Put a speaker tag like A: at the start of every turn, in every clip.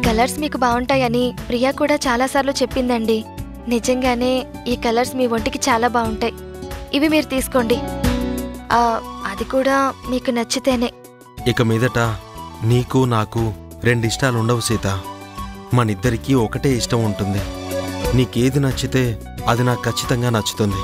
A: Colours మీకు బాగుంటాయని ప్రియా కూడా చాలాసార్లు చెప్పిందండి. నిజంగానే ఈ కలర్స్ మీ ఒంటికి చాలా బాగుంటాయి. ఇవి మీరు తీసుకోండి. అది కూడా మీకు నచ్చితేనే.
B: ఇక మీదట నీకు నాకు రెండు ఇష్టాలు ఉండవు సీత. మనిద్దరికీ ఒకటే ఇష్టం ఉంటుంది. నీకేది నచ్చితే అది నాకు ఖచ్చితంగా నచ్చుతుంది.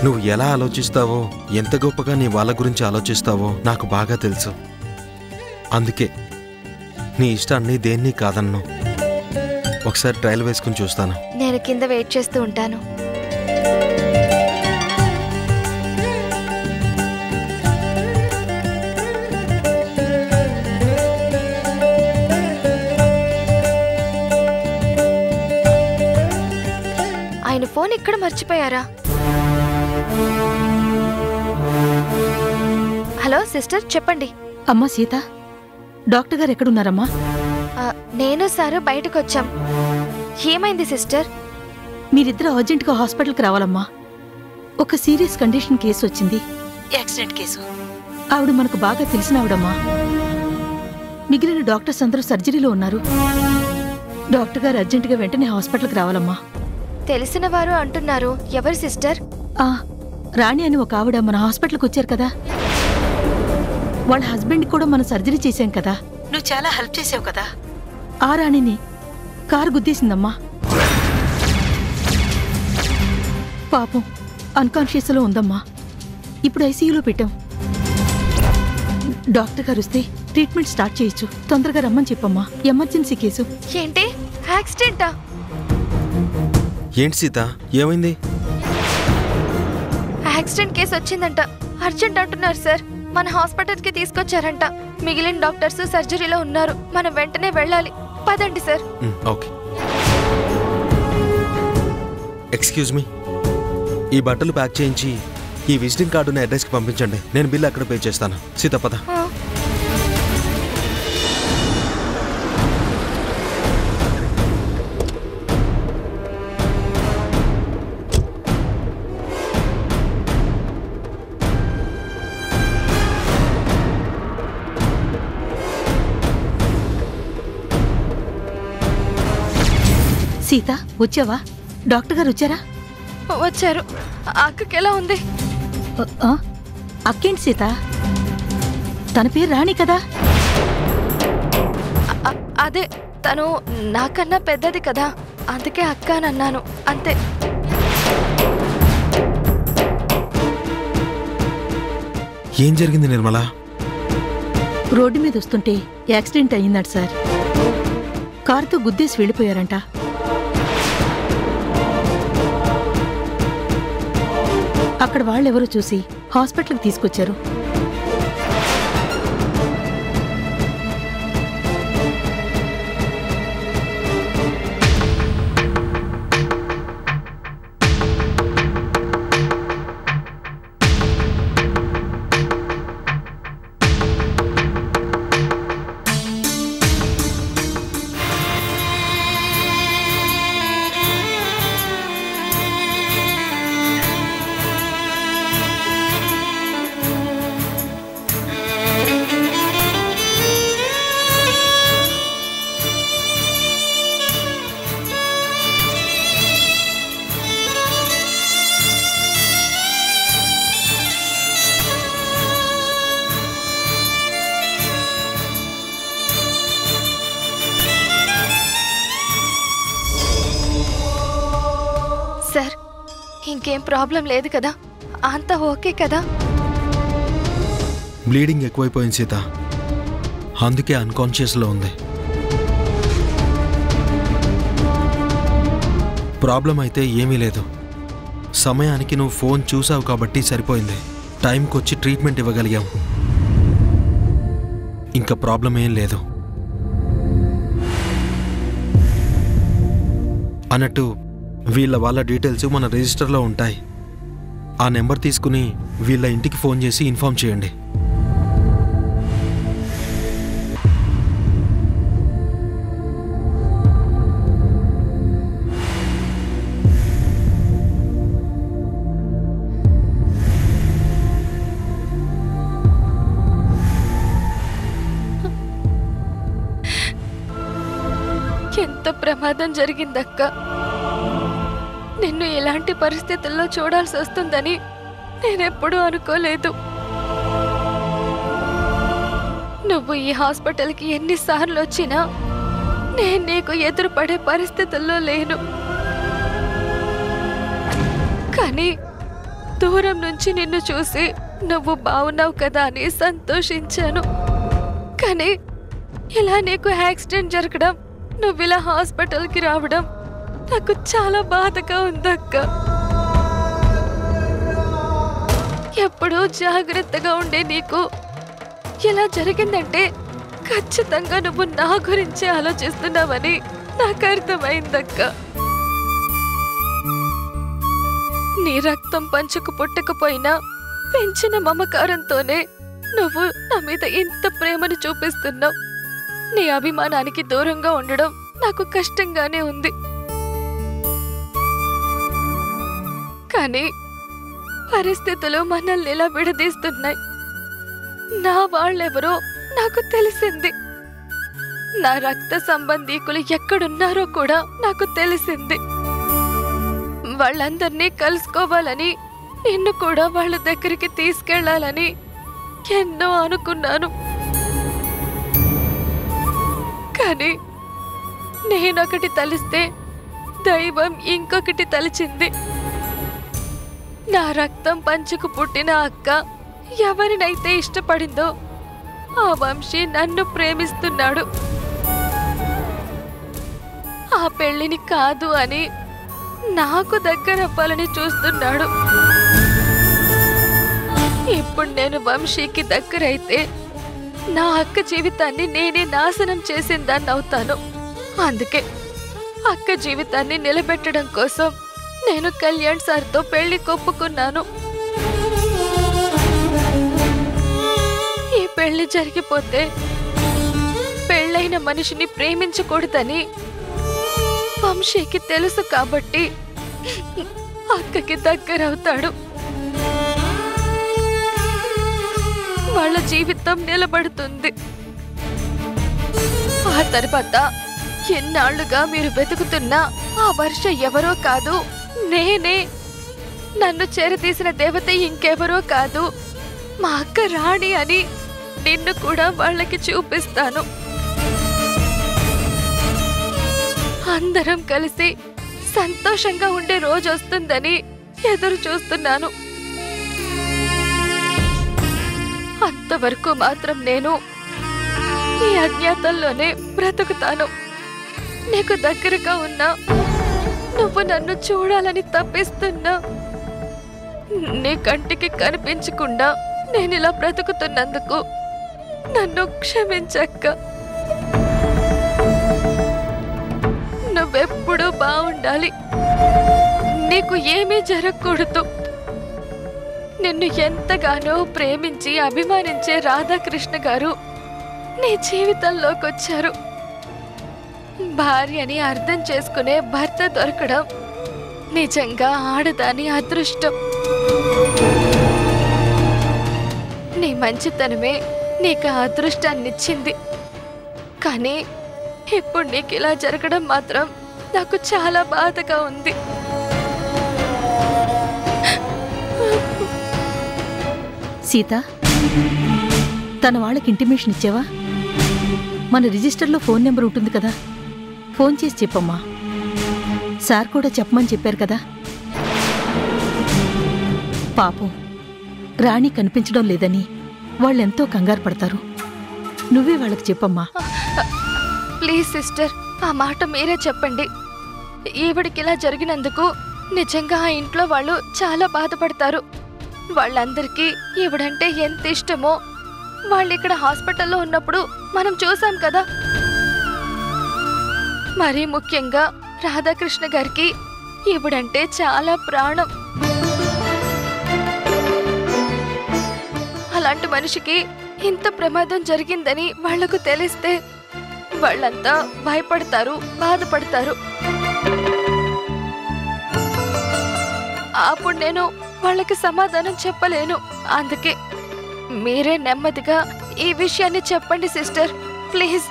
B: నువ్వు ఎలా ఆలోచిస్తావో, ఎంత గొప్పగా నీ వాళ్ళ గురించి ఆలోచిస్తావో నాకు బాగా తెలుసు. అందుకే నీ ఇష్టాన్ని దేన్ని కాదన్ను. ఒకసారి ట్రయల్ వేసుకుని చూస్తాను.
A: నేను కింద వెయిట్ చేస్తూ ఉంటాను. ఆయన ఫోన్ ఇక్కడ మర్చిపోయారా? హలో సిస్టర్, చెప్పండి.
C: అమ్మా సీత, డాక్టర్ గారు ఎక్కడున్నారమ్మా?
A: నేను సారు బయటకు వచ్చాం. ఏమైంది సిస్టర్?
C: మీరిద్దరు అర్జెంటుగా హాస్పిటల్కి రావాలమ్మా. ఒక సీరియస్ కండిషన్ కేసు వచ్చింది, యాక్సిడెంట్ కేసు. ఆవిడ మనకు బాగా తెలిసిన ఆవిడమ్మా. మిగిలిన డాక్టర్స్ అందరూ సర్జరీలో ఉన్నారు. డాక్టర్ గారు అర్జెంటుగా వెంటనే హాస్పిటల్కి రావాలమ్మా.
A: తెలిసిన వారు అంటున్నారు. ఎవరు సిస్టర్?
C: రాణి అని ఒక ఆవిడ మన హాస్పిటల్కి వచ్చారు కదా. వాళ్ళ హస్బెండ్ కూడా మనం సర్జరీ చేశాం కదా. నువ్వు చాలా హెల్ప్ చేసావు కదా. ఆ రాణిని కారు గుద్దేసిందమ్మా. పాపం అన్కాన్షియస్లో ఉందమ్మా. ఇప్పుడు ఐసీయూలో పెట్టాం. డాక్టర్ గారు వస్తే ట్రీట్మెంట్ స్టార్ట్ చేయొచ్చు. తొందరగా రమ్మని చెప్పమ్మా. Emergency case.
A: ఏంటి, యాక్సిడెంటా?
B: ఏంటి సీత, ఏమైంది?
A: యాక్సిడెంట్ కేసు వచ్చిందంట. అర్జెంట్ అంటున్నారు సార్. మన హాస్పిటల్కి తీసుకొచ్చారంట. మిగిలిన డాక్టర్స్ సర్జరీలో ఉన్నారు. మనం వెంటనే వెళ్ళాలి. పదండి సార్.
B: ఓకే. ఎక్స్క్యూజ్ మీ, ఈ బట్టలు ప్యాక్ చేయించి ఈ విజిటింగ్ కార్డుని అడ్రస్కి పంపించండి. నేను బిల్ అక్కడ పే చేస్తాను. సీత పద.
C: సీత, వచ్చావా? డాక్టర్ గారు వచ్చారా?
A: వచ్చారు. అక్కకి ఎలా ఉంది?
C: అక్కేంటి సీత? తన పేరు రాణి కదా.
A: అదే, తను నాకన్నా పెద్దది కదా, అందుకే అక్క అని అన్నాను అంతే.
B: ఏం జరిగింది నిర్మల?
C: రోడ్డు మీద వస్తుంటే యాక్సిడెంట్ అయ్యిందట సార్. కారుతో గుద్దేసి వెళ్ళిపోయారంట. అక్కడ వాళ్ళెవరో చూసి హాస్పిటల్కి తీసుకొచ్చారు.
A: సార్, ఇంకేం ప్రాబ్లం లేదు కదా? అంతా ఓకే కదా?
B: బ్లీడింగ్ ఎక్కువైపోయింది సీత, అందుకే అన్కాన్షియస్లో ఉంది. ప్రాబ్లం అయితే ఏమీ లేదు. సమయానికి నువ్వు ఫోన్ చూసావు కాబట్టి సరిపోయింది. టైంకి వచ్చి ట్రీట్మెంట్ ఇవ్వగలిగాం. ఇంకా ప్రాబ్లం ఏం లేదు. అన్నట్టు వాళ్ళ డీటెయిల్స్ మన రిజిస్టర్లో ఉంటాయి. ఆ నెంబర్ తీసుకుని వీళ్ళ ఇంటికి ఫోన్ చేసి ఇన్ఫార్మ్ చేయండి.
A: ఎంత ప్రమాదం జరిగిందక్క. నిన్ను ఇలాంటి పరిస్థితుల్లో చూడాల్సి వస్తుందని నేనెప్పుడూ అనుకోలేదు. నువ్వు ఈ హాస్పిటల్కి ఎన్నిసార్లు వచ్చినా నేను నీకు ఎదురుపడే పరిస్థితుల్లో లేను. కానీ దూరం నుంచి నిన్ను చూసి నువ్వు బాగున్నావు కదా అని సంతోషించాను. కానీ ఇలా నీకు యాక్సిడెంట్ జరగడం, నువ్విలా హాస్పిటల్కి రావడం నాకు చాలా బాధగా ఉందక్క. ఎప్పుడూ జాగ్రత్తగా ఉండే నీకు ఇలా జరిగిందంటే ఖచ్చితంగా నువ్వు నా గురించి ఆలోచిస్తున్నావని నాకు అర్థమైందక్క. నీ రక్తం పంచుకు పుట్టకపోయినా పెంచిన మమకారంతోనే నువ్వు నా మీద ఇంత ప్రేమను చూపిస్తున్నావు. నీ అభిమానానికి దూరంగా ఉండడం నాకు కష్టంగానే ఉంది. కానీ పరిస్థితులు మనల్ని ఇలా విడదీస్తున్నాయి. నా వాళ్ళెవరో నాకు తెలిసింది. నా రక్త సంబంధీకులు ఎక్కడున్నారో కూడా నాకు తెలిసింది. వాళ్ళందరినీ కలుసుకోవాలని, నిన్ను కూడా వాళ్ళ దగ్గరికి తీసుకెళ్లాలని ఎన్నో అనుకున్నాను. కానీ నేనొకటి తలిస్తే దైవం ఇంకొకటి తలిచింది. నా రక్తం పంచుకు పుట్టిన అక్క ఎవరినైతే ఇష్టపడిందో ఆ వంశీ నన్ను ప్రేమిస్తున్నాడు. ఆ పెళ్లిని కాదు అని నాకు దగ్గరవ్వాలని చూస్తున్నాడు. ఇప్పుడు నేను వంశీకి దగ్గరైతే నా అక్క జీవితాన్ని నేనే నాశనం చేసిందాన్ని అవుతాను. అందుకే అక్క జీవితాన్ని నిలబెట్టడం కోసం నేను కళ్యాణ్ సార్తో పెళ్లి కొప్పుకున్నాను. ఈ పెళ్లి జరిగిపోతే పెళ్ళైన మనిషిని ప్రేమించకూడదని వంశీకి తెలుసు కాబట్టి అక్కకి దగ్గరవుతాడు. వాళ్ళ జీవితం నిలబడుతుంది. ఆ తర్వాత ఎన్నాళ్లుగా మీరు వెతుకుతున్నా ఆ వర్ష ఎవరో కాదు, నేనే. నన్ను చేరతీసిన దేవత ఇంకెవరో కాదు, మా అక్క రాణి అని నిన్ను కూడా వాళ్ళకి చూపిస్తాను. అందరం కలిసి సంతోషంగా ఉండే రోజు వస్తుందని ఎదురు చూస్తున్నాను. అంతవరకు మాత్రం నేను ఈ అజ్ఞాతంలోనే బ్రతుకుతాను. నీకు దగ్గరగా ఉన్నా నువ్వు నన్ను చూడాలని తప్పిస్తున్నా. నీ కంటికి కనిపించకుండా నేను ఇలా బ్రతుకుతున్నందుకు నన్ను క్షమించక్క. నువ్వెప్పుడూ బాగుండాలి. నీకు ఏమీ జరగకూడదు. నిన్ను ఎంతగానో ప్రేమించి అభిమానించే రాధాకృష్ణ గారు నీ జీవితంలోకి వచ్చారు. భార్యని అర్థం చేసుకునే భర్త దొరకడం నిజంగా ఆడదాని అదృష్టం. నీ మంచితనమే నీకు ఆ అదృష్టాన్నిచ్చింది. కానీ ఇప్పుడు నీకు ఇలా జరగడం మాత్రం నాకు చాలా బాధగా ఉంది.
C: సీత, తన వాళ్ళకి ఇంటిమేషన్ ఇచ్చావా? మన రిజిస్టర్లో ఫోన్ నెంబర్ ఉంటుంది కదా, ఫోన్ చేసి చెప్పమ్మా. సార్ కూడా చెప్పమని చెప్పారు కదా. పాపం రాణి కనిపించడం లేదని వాళ్ళెంతో కంగారు పడతారు. నువ్వే వాళ్ళకి చెప్పమ్మా.
A: ప్లీజ్ సిస్టర్, ఆ మాట మీరే చెప్పండి. ఈవిడికి ఇలా జరిగినందుకు నిజంగా ఆ ఇంట్లో వాళ్ళు చాలా బాధపడతారు. వాళ్ళందరికీ ఈవిడంటే ఎంత ఇష్టమో వాళ్ళు ఇక్కడ హాస్పిటల్లో ఉన్నప్పుడు మనం చూసాం కదా. మరీ ముఖ్యంగా రాధాకృష్ణ గారికి ఈవిడంటే చాలా ప్రాణం. అలాంటి మనిషికి ఇంత ప్రమాదం జరిగిందని వాళ్లకు తెలిస్తే వాళ్ళంతా భయపడతారు, బాధపడతారు. అప్పుడు నేను వాళ్ళకి సమాధానం చెప్పలేను. అందుకే మీరే నెమ్మదిగా ఈ విషయాన్ని చెప్పండి సిస్టర్, ప్లీజ్.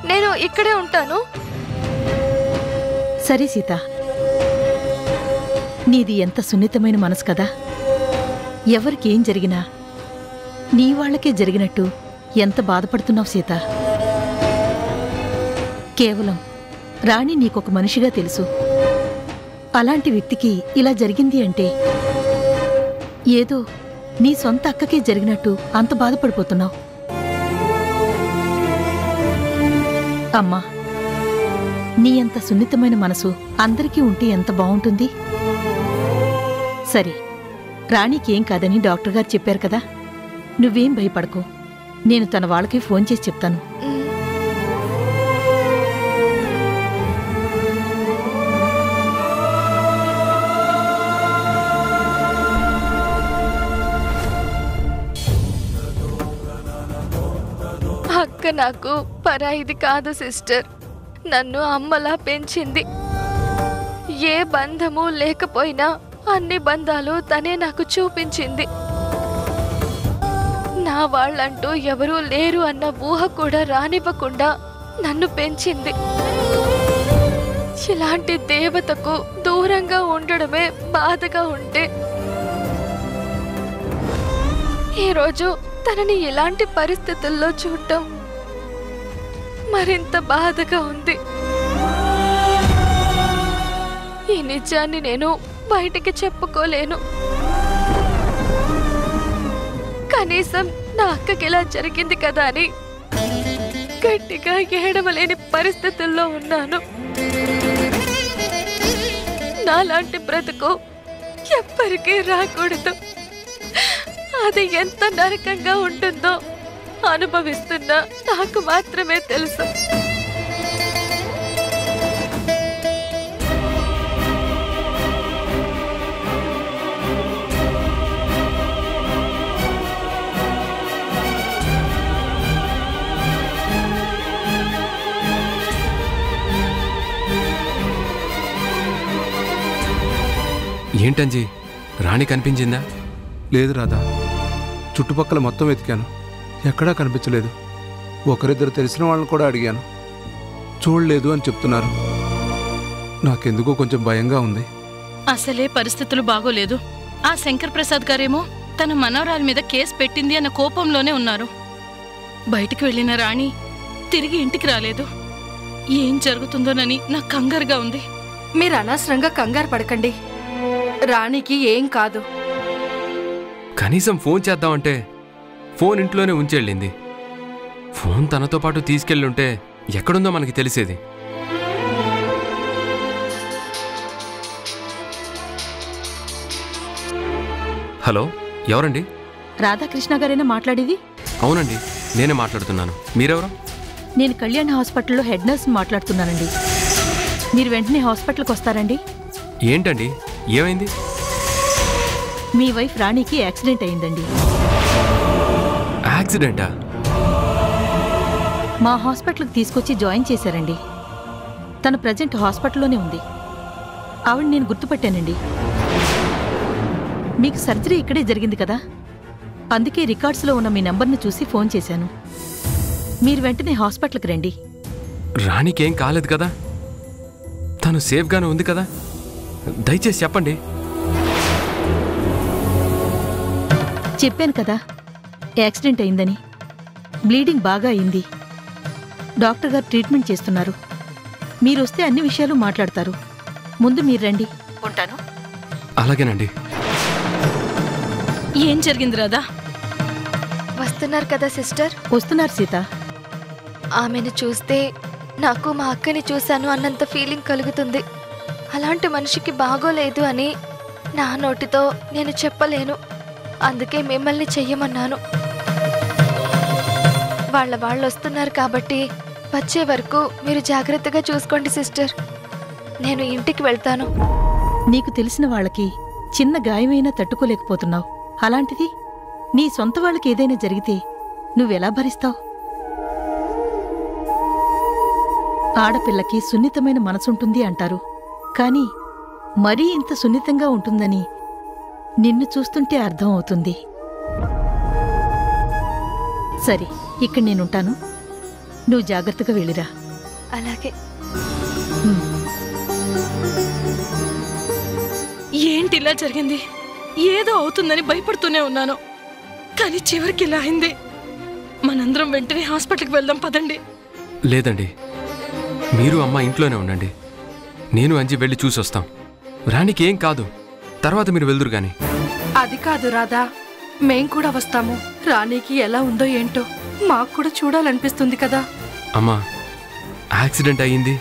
A: నేను ఇక్కడే ఉంటాను.
C: సరే సీత, నీది ఎంత సున్నితమైన మనసు కదా. ఎవరికేం జరిగినా నీ వాళ్లకే జరిగినట్టు ఎంత బాధపడుతున్నావు సీత. కేవలం రాణి నీకొక మనిషిగా తెలుసు. అలాంటి వ్యక్తికి ఇలా జరిగింది అంటే ఏదో నీ సొంత అక్కకే జరిగినట్టు అంత బాధపడిపోతున్నావు. అమ్మా, నీ అంత సున్నితమైన మనసు అందరికీ ఉంటే ఎంత బావుంటుంది. సరే, రాణికి ఏం కాదని డాక్టర్ గారు చెప్పారు కదా, నువ్వేం భయపడకు. నేను తన వాళ్ళకి ఫోన్ చేసి చెప్తాను.
A: అక్క నాకు పరాయిది కాదు సిస్టర్. నన్ను అమ్మలా పెంచింది. ఏ బంధము లేకపోయినా అన్ని బంధాలు తనే నాకు చూపించింది. నా వాళ్ళంటూ ఎవరూ లేరు అన్న ఊహ కూడా రానివ్వకుండా నన్ను పెంచింది. ఇలాంటి దేవతకు దూరంగా ఉండడమే బాధగా ఉంటే ఈరోజు తనని ఇలాంటి పరిస్థితుల్లో చూడటం మరింత బాధగా ఉంది. ఈ నిజాన్ని నేను బయటికి చెప్పుకోలేను. కనీసం నా అక్కకి ఇలా జరిగింది కదా అని గట్టిగా ఏడవలేని పరిస్థితుల్లో ఉన్నాను. నాలాంటి బ్రతుకు ఎవ్వరికీ రాకూడదు. అది ఎంత నరకంగా ఉంటుందో అనుభవిస్తున్నా నాకు మాత్రమే తెలుసు.
D: ఏంటంజీ, రాణి కనిపించిందా?
E: లేదు రాధా, చుట్టుపక్కల మొత్తం వెతికాను, ఎక్కడా కనిపించలేదు. ఒకరిద్దరు తెలిసిన వాళ్ళని కూడా అడిగాను, చూడలేదు అని చెప్తున్నారు. నాకెందుకో కొంచెం భయంగా ఉంది.
F: అసలే పరిస్థితులు బాగోలేదు. ఆ శంకర్ ప్రసాద్ గారేమో తన మనవరాలి మీద కేసు పెట్టింది అన్న కోపంలోనే ఉన్నారు. బయటికి వెళ్ళిన రాణి తిరిగి ఇంటికి రాలేదు. ఏం జరుగుతుందోనని నాకు కంగారుగా ఉంది.
G: మీరు అనవసరంగా కంగారు పడకండి. రాణికి ఏం కాదు.
D: కనీసం ఫోన్ చేద్దామంటే ఫోన్ ఇంట్లోనే ఉంచెళ్ళింది. ఫోన్ తనతో పాటు తీసుకెళ్ళుంటే ఎక్కడుందో మనకి తెలిసేది. హలో, ఎవరండి?
C: రాధాకృష్ణ గారేనా మాట్లాడేది?
D: అవునండి, నేనే మాట్లాడుతున్నాను. మీరెవరు?
C: నేను కళ్యాణ్ హాస్పిటల్లో హెడ్ నర్స్ని మాట్లాడుతున్నానండి. మీరు వెంటనే హాస్పిటల్కి వస్తారండి?
D: ఏంటండి, ఏమైంది?
C: మీ వైఫ్ రాణికి యాక్సిడెంట్ అయిందండి.
D: యాక్సిడెంటా?
C: మా హాస్పిటల్కి తీసుకొచ్చి జాయిన్ చేశారండి. తను ప్రజెంట్ హాస్పిటల్లోనే ఉంది. ఆవిడ నేను గుర్తుపట్టానండి. మీకు సర్జరీ ఇక్కడే జరిగింది కదా, అందుకే రికార్డ్స్లో ఉన్న మీ నంబర్ను చూసి ఫోన్ చేశాను. మీరు వెంటనే హాస్పిటల్కి రండి.
D: రాణికేం కాలేదు కదా? తను సేఫ్గానే ఉంది కదా? దయచేసి చెప్పండి.
C: చెప్పాను కదా యాక్సిడెంట్ అయిందని. బ్లీడింగ్ బాగా అయింది. డాక్టర్ గారు ట్రీట్మెంట్ చేస్తున్నారు. మీరొస్తే అన్ని విషయాలు మాట్లాడతారు. ముందు మీరు రండి. ఉంటాను.
D: అలాగేనండి.
F: ఏం జరిగింది రాధా?
A: వస్తున్నారు కదా సిస్టర్?
C: వస్తున్నారు సీత.
A: ఆమెను చూస్తే నాకు మా అక్కని చూశాను అన్నంత ఫీలింగ్ కలుగుతుంది. అలాంటి మనిషికి బాగోలేదు అని నా నోటితో నేను చెప్పలేను. అందుకే మిమ్మల్ని చెయ్యమన్నాను. వాళ్ళు వస్తున్నారు కాబట్టి వచ్చే వరకు మీరు జాగ్రత్తగా చూసుకోండి సిస్టర్. నేను ఇంటికి వెళ్తాను.
C: నీకు తెలిసిన వాళ్ళకి చిన్న గాయమైనా తట్టుకోలేకపోతున్నావు. అలాంటిది నీ సొంత వాళ్ళకి ఏదైనా జరిగితే నువ్వెలా భరిస్తావు? ఆడపిల్లకి సున్నితమైన మనసుంటుంది అంటారు, కానీ మరీ ఇంత సున్నితంగా ఉంటుందని నిన్ను చూస్తుంటే అర్థం అవుతుంది. సరే, ఇక్కడ నేనుంటాను. నువ్వు జాగ్రత్తగా వెళ్ళిరా.
A: అలాగే.
C: ఉమ్.
F: ఏంటి ఇలా జరిగింది? ఏదో అవుతుందని భయపడుతూనే ఉన్నాను, కానీ చివరికి ఇలా అయింది. మనందరం వెంటనే హాస్పిటల్కి వెళ్దాం పదండి.
D: లేదండి, మీరు అమ్మ ఇంట్లోనే ఉండండి. నేను అంజి వెళ్ళి చూసొస్తాం. రాణికి ఏం కాదు, తర్వాత మీరు వెళ్దురు గాని.
G: అది కాదు రాధా, మేం కూడా వస్తాము. రాణికి ఎలా ఉందో ఏంటో మాకు కూడా చూడాలనిపిస్తుంది కదా.
D: అమ్మా, యాక్సిడెంట్ అయ్యింది,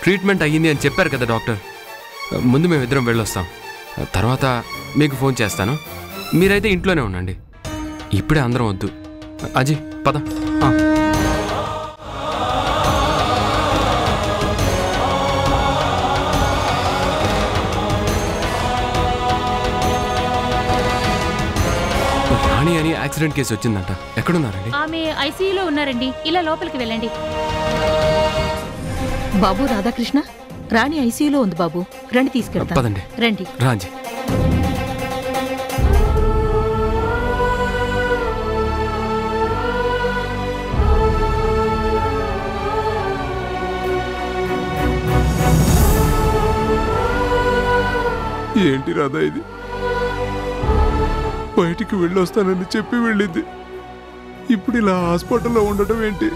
D: ట్రీట్మెంట్ అయ్యింది అని చెప్పారు కదా డాక్టర్. ముందు మేమిద్దరం వెళ్ళొస్తాం, తర్వాత మీకు ఫోన్ చేస్తాను. మీరైతే ఇంట్లోనే ఉండండి. ఇప్పుడే అందరం వద్దు. అజయ్ పద. రాణి అని యాక్సిడెంట్ కేసు వచ్చిందంట. ఎక్కడున్నారండి?
H: ఆమె ఐసీయూలో ఉన్నారండి. ఇలా లోపలికి వెళ్ళండి.
C: బాబు రాధాకృష్ణ, రాణి ఐసీయూలో ఉంది బాబు. రండి తీసుకెళ్తాం.
D: పదండి.
C: రండి.
D: రాంజీ.
E: ఏంటి రాధా ఇది? బయటికి వెళ్ళొస్తానని చెప్పి వెళ్ళింది, ఇప్పుడు ఇలా హాస్పిటల్లో ఉండటం ఏంటి?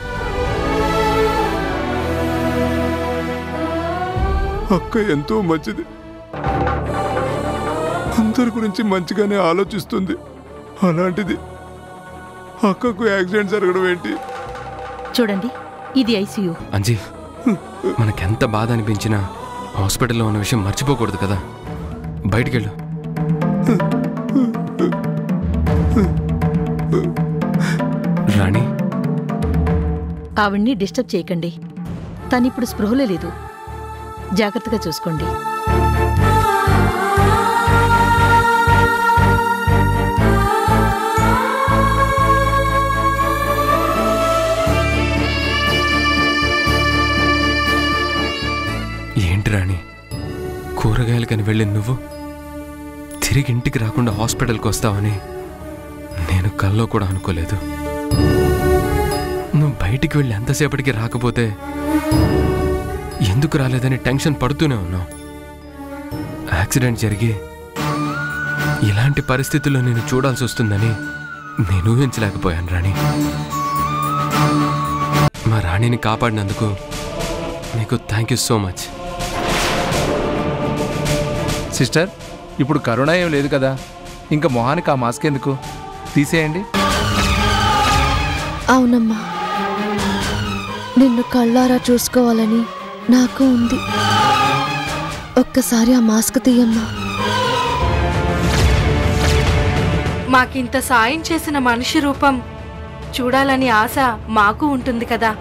E: అక్క ఎంతో మంచిది, అందరి గురించి మంచిగానే ఆలోచిస్తుంది. అలాంటిది అక్కకు యాక్సిడెంట్ జరగడం ఏంటి?
C: చూడండి, ఇది ఐసీయూ.
D: అంజీ, మనకెంత బాధ అనిపించినా హాస్పిటల్లో ఉన్న విషయం మర్చిపోకూడదు కదా. బయటికెళ్ళు. రాణి,
C: ఆవిడ్ని డిస్టర్బ్ చేయకండి. తనిప్పుడు స్పృహలో లేదు. జాగ్రత్తగా చూసుకోండి.
D: ఏంటి రాణి, కూరగాయలకని వెళ్ళింది నువ్వు తిరిగి ఇంటికి రాకుండా హాస్పిటల్కి వస్తావని నేను కల్లో కూడా అనుకోలేదు. నువ్వు బయటికి వెళ్ళి ఎంతసేపటికి రాకపోతే ఎందుకు రాలేదని టెన్షన్ పడుతూనే ఉన్నావు. యాక్సిడెంట్ జరిగి ఇలాంటి పరిస్థితుల్లో నేను చూడాల్సి వస్తుందని నేను ఊహించలేకపోయాను రాణి. మా రాణిని కాపాడినందుకు నీకు thank you so much.
E: Sister, ఇప్పుడు కరోనా ఏం లేదు కదా, ఇంకా మొహానికి ఆ మాస్క్ ఎందుకు? తీసేయండి.
I: అవునమ్మా, నిన్ను కళ్ళారా చూసుకోవాలని నాకు ఉంది. ఒక్కసారి ఆ మాస్క్ తీయమ్మా.
G: మాకింత సాయం చేసిన మనిషి రూపం చూడాలని ఆశ మాకు ఉంటుంది కదా.